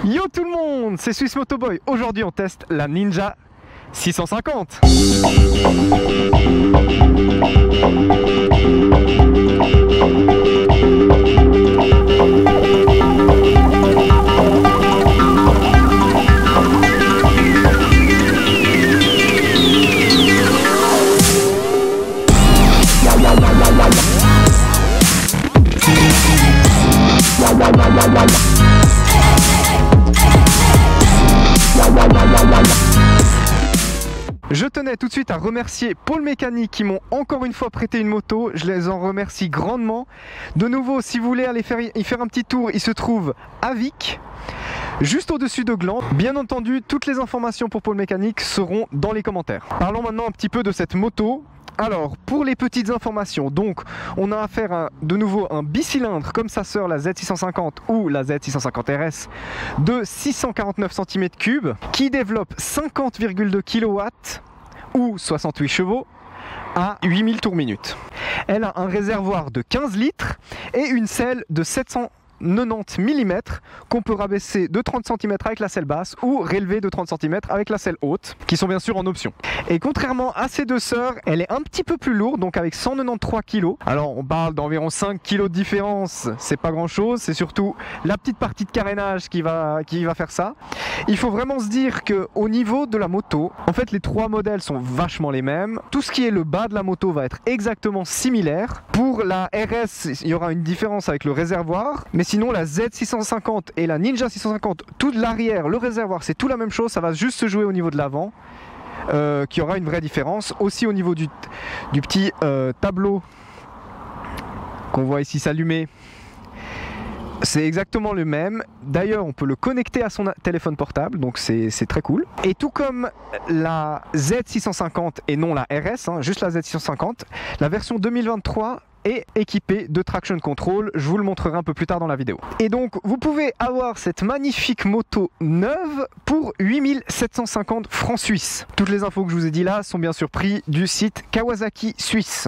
Yo tout le monde, c'est Swiss Motoboy. Aujourd'hui on teste la Ninja 650. Je tenais tout de suite à remercier Pôle Mécanique qui m'ont encore une fois prêté une moto. Je les en remercie grandement. De nouveau, si vous voulez aller y faire un petit tour, il se trouve à Vic, juste au-dessus de Gland. Bien entendu, toutes les informations pour Pôle Mécanique seront dans les commentaires. Parlons maintenant un petit peu de cette moto. Alors, pour les petites informations, donc on a affaire à de nouveau un bicylindre comme sa sœur la Z650 ou la Z650 RS de 649 cm3 qui développe 50,2 kW ou 68 chevaux à 8000 tours minute. Elle a un réservoir de 15 litres et une selle de 790 mm qu'on peut rabaisser de 30 cm avec la selle basse ou relever de 30 cm avec la selle haute, qui sont bien sûr en option. Et contrairement à ses deux sœurs, elle est un petit peu plus lourde, donc avec 193 kg. Alors on parle d'environ 5 kg de différence, c'est pas grand chose, c'est surtout la petite partie de carénage qui va faire ça. Il faut vraiment se dire que au niveau de la moto, en fait les trois modèles sont vachement les mêmes. Tout ce qui est le bas de la moto va être exactement similaire. Pour la RS, il y aura une différence avec le réservoir, mais sinon la Z650 et la Ninja 650, tout de l'arrière, le réservoir, c'est tout la même chose, ça va juste se jouer au niveau de l'avant, qui aura une vraie différence. Aussi au niveau du petit tableau qu'on voit ici s'allumer, c'est exactement le même. D'ailleurs, on peut le connecter à son téléphone portable, donc c'est très cool. Et tout comme la Z650 et non la RS, hein, juste la Z650, la version 2023 est équipée de traction control. Je vous le montrerai un peu plus tard dans la vidéo. Et donc, vous pouvez avoir cette magnifique moto neuve pour 8750 francs suisses. Toutes les infos que je vous ai dit là sont bien sûr prises du site Kawasaki Suisse.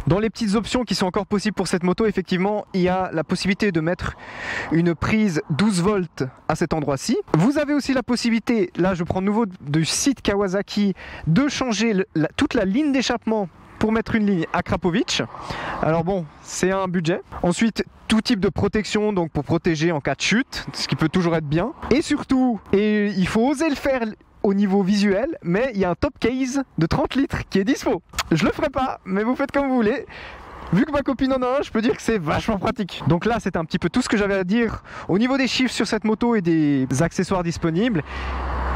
Dans les petites options qui sont encore possibles pour cette moto, effectivement, il y a la possibilité de mettre une prise 12 volts à cet endroit-ci. Vous avez aussi la possibilité, là je prends de nouveau du site Kawasaki, de changer toute la ligne d'échappement pour mettre une ligne à Krapovic. Alors bon, c'est un budget. Ensuite, tout type de protection, donc pour protéger en cas de chute, ce qui peut toujours être bien. Et surtout, et il faut oser le faire au niveau visuel, mais il y a un top case de 30 litres qui est dispo. Je le ferai pas, mais vous faites comme vous voulez. Vu que ma copine en a un, je peux dire que c'est vachement pratique. Donc là, c'était un petit peu tout ce que j'avais à dire au niveau des chiffres sur cette moto et des accessoires disponibles.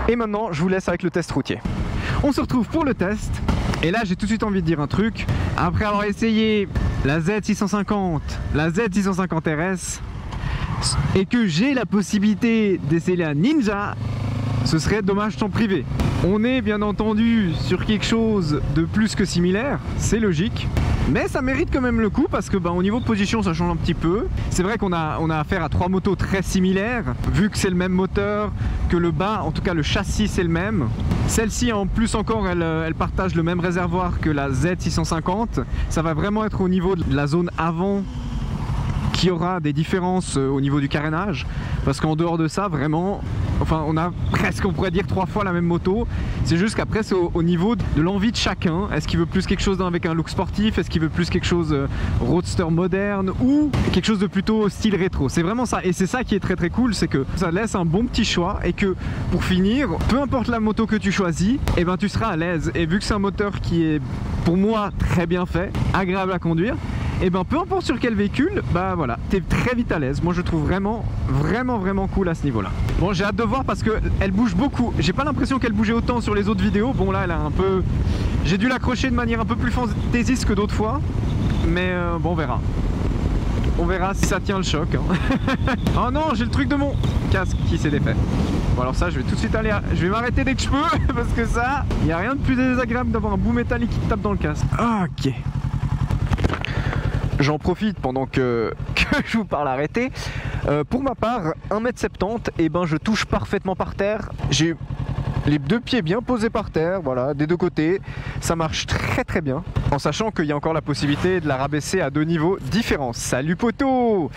Et maintenant, je vous laisse avec le test routier. On se retrouve pour le test. Et là, j'ai tout de suite envie de dire un truc. Après avoir essayé la Z650, la Z650 RS, et que j'ai la possibilité d'essayer la Ninja, ce serait dommage d'en priver. On est bien entendu sur quelque chose de plus que similaire, c'est logique. Mais ça mérite quand même le coup parce que au niveau de position ça change un petit peu. C'est vrai qu'on a affaire à trois motos très similaires, vu que c'est le même moteur, que le bas, en tout cas le châssis c'est le même. Celle-ci en plus encore elle partage le même réservoir que la Z650. Ça va vraiment être au niveau de la zone avant qui aura des différences au niveau du carénage, parce qu'en dehors de ça vraiment, enfin on a presque, on pourrait dire 3 fois la même moto. C'est juste qu'après c'est au niveau de l'envie de chacun. Est-ce qu'il veut plus quelque chose avec un look sportif, est-ce qu'il veut plus quelque chose roadster moderne ou quelque chose de plutôt style rétro. C'est vraiment ça, et c'est ça qui est très cool, c'est que ça laisse un bon petit choix et que pour finir, peu importe la moto que tu choisis, et tu seras à l'aise. Et vu que c'est un moteur qui est pour moi très bien fait, agréable à conduire, et peu importe sur quel véhicule, voilà, t'es très vite à l'aise. Moi je trouve vraiment cool à ce niveau là. Bon, j'ai hâte de voir parce que elle bouge beaucoup. J'ai pas l'impression qu'elle bougeait autant sur les autres vidéos. Bon là elle a un peu, j'ai dû l'accrocher de manière un peu plus fantaisiste que d'autres fois, mais bon, on verra. On verra si ça tient le choc, hein. Oh non, j'ai le truc de mon casque qui s'est défait. Bon alors ça, je vais tout de suite aller je vais m'arrêter dès que je peux parce que ça, il n'y a rien de plus désagréable d'avoir un bout métallique qui te tape dans le casque. Ok. J'en profite pendant que je vous parle arrêté. Pour ma part, 1m70, et je touche parfaitement par terre. J'ai les deux pieds bien posés par terre, voilà, des deux côtés. Ça marche très bien, en sachant qu'il y a encore la possibilité de la rabaisser à 2 niveaux différents. Salut poteau!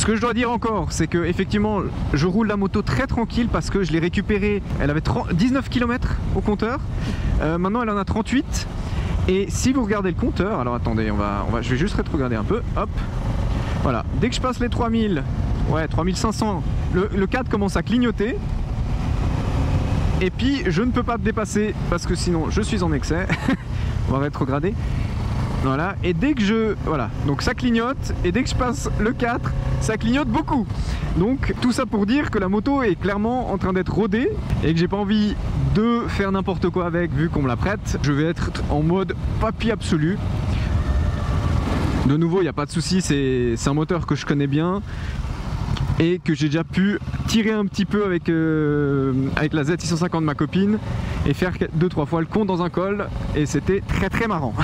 Ce que je dois dire encore, c'est que effectivement, je roule la moto très tranquille parce que je l'ai récupérée. Elle avait 19 km au compteur. Maintenant, elle en a 38. Et si vous regardez le compteur, alors attendez, je vais juste rétrograder un peu. Hop, voilà. Dès que je passe les 3000, ouais, 3500, le cadre commence à clignoter. Et puis, je ne peux pas me dépasser parce que sinon, je suis en excès. On va rétrograder. Voilà, et dès que voilà, donc ça clignote, et dès que je passe le 4, ça clignote beaucoup. Donc tout ça pour dire que la moto est clairement en train d'être rodée, et que j'ai pas envie de faire n'importe quoi avec, vu qu'on me la prête. Je vais être en mode papy absolu. De nouveau, il n'y a pas de souci, c'est un moteur que je connais bien, et que j'ai déjà pu tirer un petit peu avec la Z650 de ma copine et faire 2-3 fois le con dans un col, et c'était très marrant.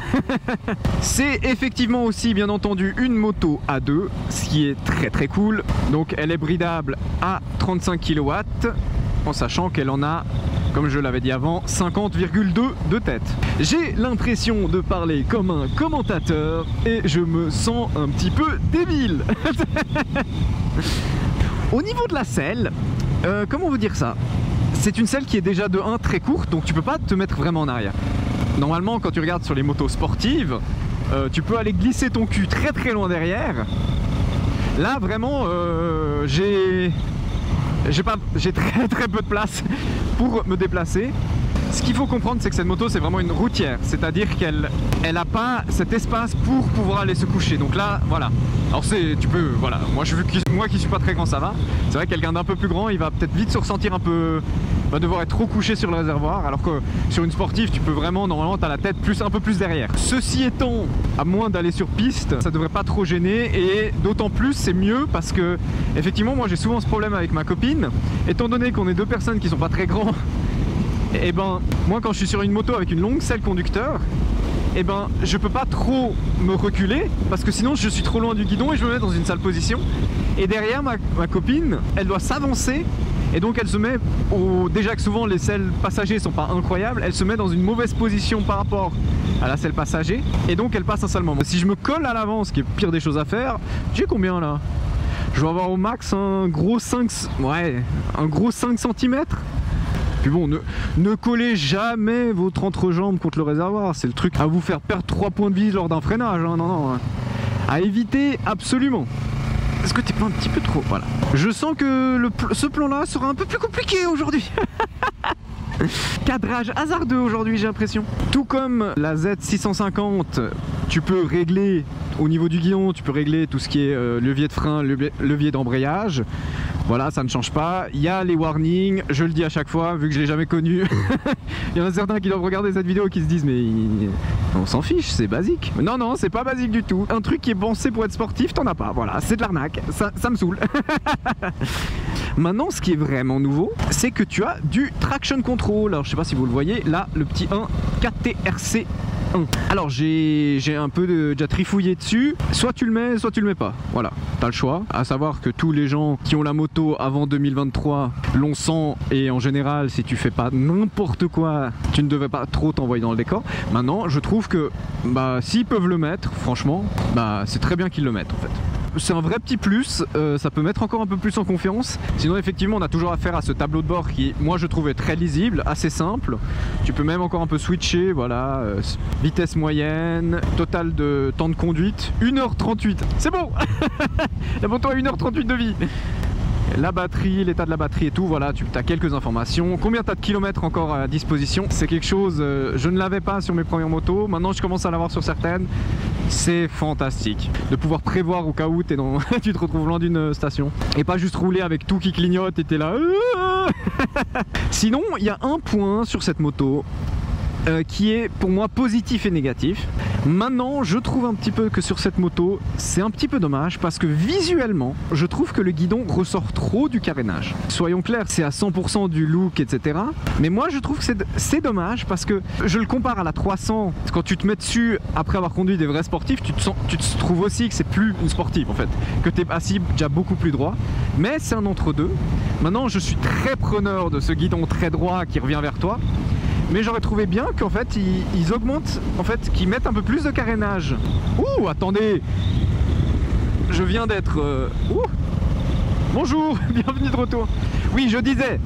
C'est effectivement aussi bien entendu une moto à 2, ce qui est très cool. Donc elle est bridable à 35 kW en sachant qu'elle en a, comme je l'avais dit avant, 50,2 de tête. J'ai l'impression de parler comme un commentateur et je me sens un petit peu débile. Au niveau de la selle, comment vous dire ça? C'est une selle qui est déjà de 1 très courte, donc tu peux pas te mettre vraiment en arrière. Normalement, quand tu regardes sur les motos sportives, tu peux aller glisser ton cul très loin derrière. Là, vraiment, j'ai très peu de place pour me déplacer. Ce qu'il faut comprendre, c'est que cette moto, c'est vraiment une routière, c'est-à-dire qu'elle n'a pas cet espace pour pouvoir aller se coucher. Donc là, voilà. Alors tu peux, voilà. Moi qui suis pas très grand, ça va. C'est vrai que quelqu'un d'un peu plus grand, il va peut-être vite se ressentir un peu, va devoir être trop couché sur le réservoir, alors que sur une sportive, tu peux vraiment, normalement, t'as la tête un peu plus derrière. Ceci étant, à moins d'aller sur piste, ça devrait pas trop gêner, et d'autant plus, c'est mieux parce que, effectivement, moi j'ai souvent ce problème avec ma copine, étant donné qu'on est deux personnes qui sont pas très grands. Et ben, moi quand je suis sur une moto avec une longue selle conducteur, et ben je peux pas trop me reculer parce que sinon je suis trop loin du guidon et je me mets dans une sale position. Et derrière ma copine, elle doit s'avancer, et donc elle se met déjà que souvent les selles passagers sont pas incroyables, elle se met dans une mauvaise position par rapport à la selle passager, et donc elle passe un sale moment. Si je me colle à l'avant, ce qui est pire des choses à faire, j'ai combien là? Je vais avoir au max un gros 5 cm. Puis bon, ne collez jamais votre entrejambe contre le réservoir, c'est le truc à vous faire perdre 3 points de vie lors d'un freinage, hein. Non, à éviter absolument. Est-ce que t'es pas un petit peu trop? Voilà. Je sens que ce plan-là sera un peu plus compliqué aujourd'hui. Cadrage hasardeux aujourd'hui, j'ai l'impression. Tout comme la Z650, tu peux régler au niveau du guidon, tu peux régler tout ce qui est levier de frein, levier d'embrayage. Voilà, ça ne change pas. Il y a les warnings, je le dis à chaque fois, vu que je l'ai jamais connu. Il y en a certains qui doivent regarder cette vidéo et qui se disent mais on s'en fiche, c'est basique. Non, c'est pas basique du tout. Un truc qui est pensé pour être sportif, t'en as pas. Voilà, c'est de l'arnaque. Ça me saoule. Maintenant, ce qui est vraiment nouveau, c'est que tu as du traction control. Alors, je sais pas si vous le voyez, là, le petit 1 4TRC. Alors j'ai un peu déjà trifouillé dessus, soit tu le mets, soit tu le mets pas, voilà, t'as le choix. À savoir que tous les gens qui ont la moto avant 2023 l'ont sans, et en général si tu fais pas n'importe quoi, tu ne devais pas trop t'envoyer dans le décor. Maintenant je trouve que s'ils peuvent le mettre, franchement, c'est très bien qu'ils le mettent en fait. C'est un vrai petit plus, ça peut mettre encore un peu plus en confiance. Sinon effectivement on a toujours affaire à ce tableau de bord qui, moi je trouvais très lisible, assez simple. Tu peux même encore un peu switcher, voilà, vitesse moyenne, total de temps de conduite, 1h38, c'est bon. La moto a 1h38 de vie. La batterie, l'état de la batterie et tout, voilà, tu as quelques informations. Combien tu as de kilomètres encore à disposition? C'est quelque chose, je ne l'avais pas sur mes premières motos, maintenant je commence à l'avoir sur certaines. C'est fantastique de pouvoir prévoir au cas où tu te retrouves loin d'une station et pas juste rouler avec tout qui clignote et t'es là. Sinon, il y a un point sur cette moto qui est pour moi positif et négatif. Maintenant, je trouve un petit peu que sur cette moto, c'est un petit peu dommage parce que visuellement, je trouve que le guidon ressort trop du carénage. Soyons clairs, c'est à 100% du look, etc. Mais moi, je trouve que c'est dommage parce que je le compare à la 300. Quand tu te mets dessus après avoir conduit des vrais sportifs, tu te trouves aussi que c'est plus une sportive en fait, que tu es assis déjà beaucoup plus droit. Mais c'est un entre-deux. Maintenant, je suis très preneur de ce guidon très droit qui revient vers toi. Mais j'aurais trouvé bien qu'en fait ils augmentent, en fait, qu'ils mettent un peu plus de carénage. Ouh, attendez, je viens d'être Bonjour, bienvenue de retour. Oui, je disais,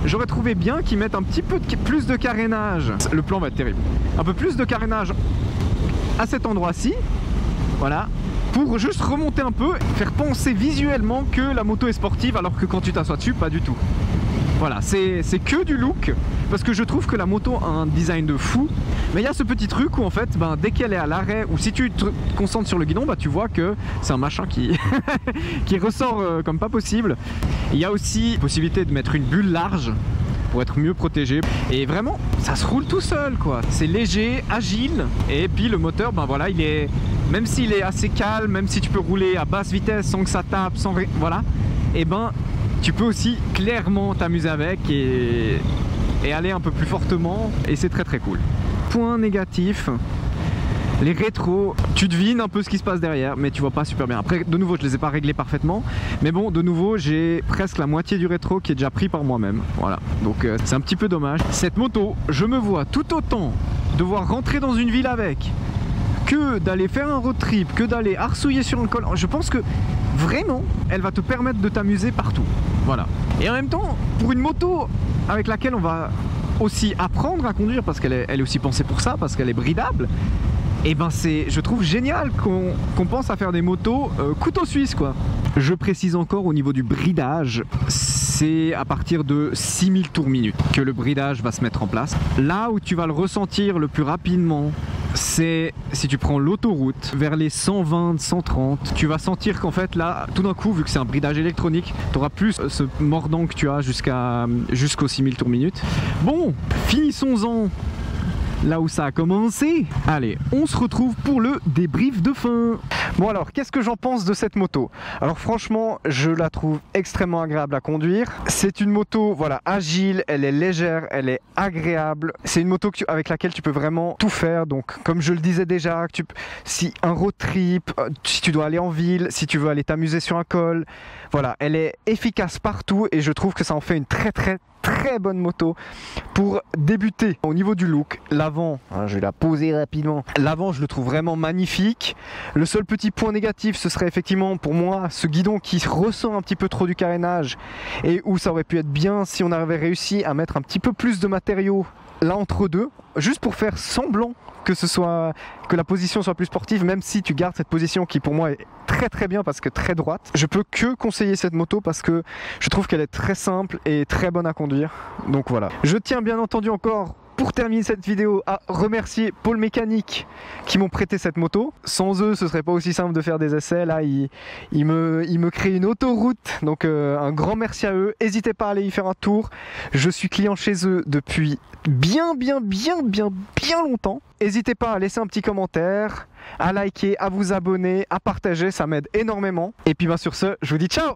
j'aurais trouvé bien qu'ils mettent un petit peu plus de carénage. Le plan va être terrible. Un peu plus de carénage à cet endroit-ci. Voilà. Pour juste remonter un peu, faire penser visuellement que la moto est sportive alors que quand tu t'assois dessus, pas du tout. Voilà, c'est que du look parce que je trouve que la moto a un design de fou. Mais il y a ce petit truc où en fait, dès qu'elle est à l'arrêt ou si tu te concentres sur le guidon, tu vois que c'est un machin qui, qui ressort comme pas possible. Il y a aussi possibilité de mettre une bulle large pour être mieux protégé. Et vraiment, ça se roule tout seul quoi. C'est léger, agile. Et puis le moteur, voilà, il est... Même s'il est assez calme, même si tu peux rouler à basse vitesse sans que ça tape, sans... Voilà. Et tu peux aussi clairement t'amuser avec et aller un peu plus fortement. Et c'est très très cool. Point négatif, les rétros, tu devines un peu ce qui se passe derrière, mais tu vois pas super bien. Après, de nouveau, je les ai pas réglés parfaitement, mais bon, de nouveau, j'ai presque la moitié du rétro qui est déjà pris par moi-même. Voilà, donc c'est un petit peu dommage. Cette moto, je me vois tout autant devoir rentrer dans une ville avec, que d'aller faire un road trip, que d'aller arsouiller sur un col. Je pense que vraiment, elle va te permettre de t'amuser partout. Voilà. Et en même temps, pour une moto avec laquelle on va aussi apprendre à conduire, parce qu'elle est aussi pensée pour ça, parce qu'elle est bridable, et je trouve génial qu'on pense à faire des motos couteau suisse quoi. Je précise encore au niveau du bridage, c'est à partir de 6000 tours minute que le bridage va se mettre en place. Là où tu vas le ressentir le plus rapidement, c'est si tu prends l'autoroute vers les 120, 130, tu vas sentir qu'en fait là, tout d'un coup, vu que c'est un bridage électronique, tu auras plus ce mordant que tu as jusqu'aux 6000 tours minute. Bon, finissons-en là où ça a commencé. Allez, on se retrouve pour le débrief de fin. Bon alors, qu'est-ce que j'en pense de cette moto? Alors franchement, je la trouve extrêmement agréable à conduire. C'est une moto, voilà, agile, elle est légère, elle est agréable. C'est une moto avec laquelle tu peux vraiment tout faire. Donc, comme je le disais déjà, si un road trip, si tu dois aller en ville, si tu veux aller t'amuser sur un col, voilà, elle est efficace partout et je trouve que ça en fait une très bonne moto pour débuter. Au niveau du look, l'avant, je vais la poser rapidement, l'avant je le trouve vraiment magnifique. Le seul petit point négatif, ce serait effectivement pour moi ce guidon qui ressort un petit peu trop du carénage et où ça aurait pu être bien si on avait réussi à mettre un petit peu plus de matériaux là entre deux, juste pour faire semblant que la position soit plus sportive, même si tu gardes cette position qui pour moi est très bien parce que très droite. Je peux que conseiller cette moto parce que je trouve qu'elle est très simple et très bonne à conduire. Donc voilà. Je tiens bien entendu encore, pour terminer cette vidéo, à remercier Pôle Mécanique qui m'ont prêté cette moto. Sans eux, ce serait pas aussi simple de faire des essais. Là, ils me créent une autoroute. Donc un grand merci à eux. N'hésitez pas à aller y faire un tour. Je suis client chez eux depuis bien longtemps. N'hésitez pas à laisser un petit commentaire, à liker, à vous abonner, à partager. Ça m'aide énormément. Et puis sur ce, je vous dis ciao!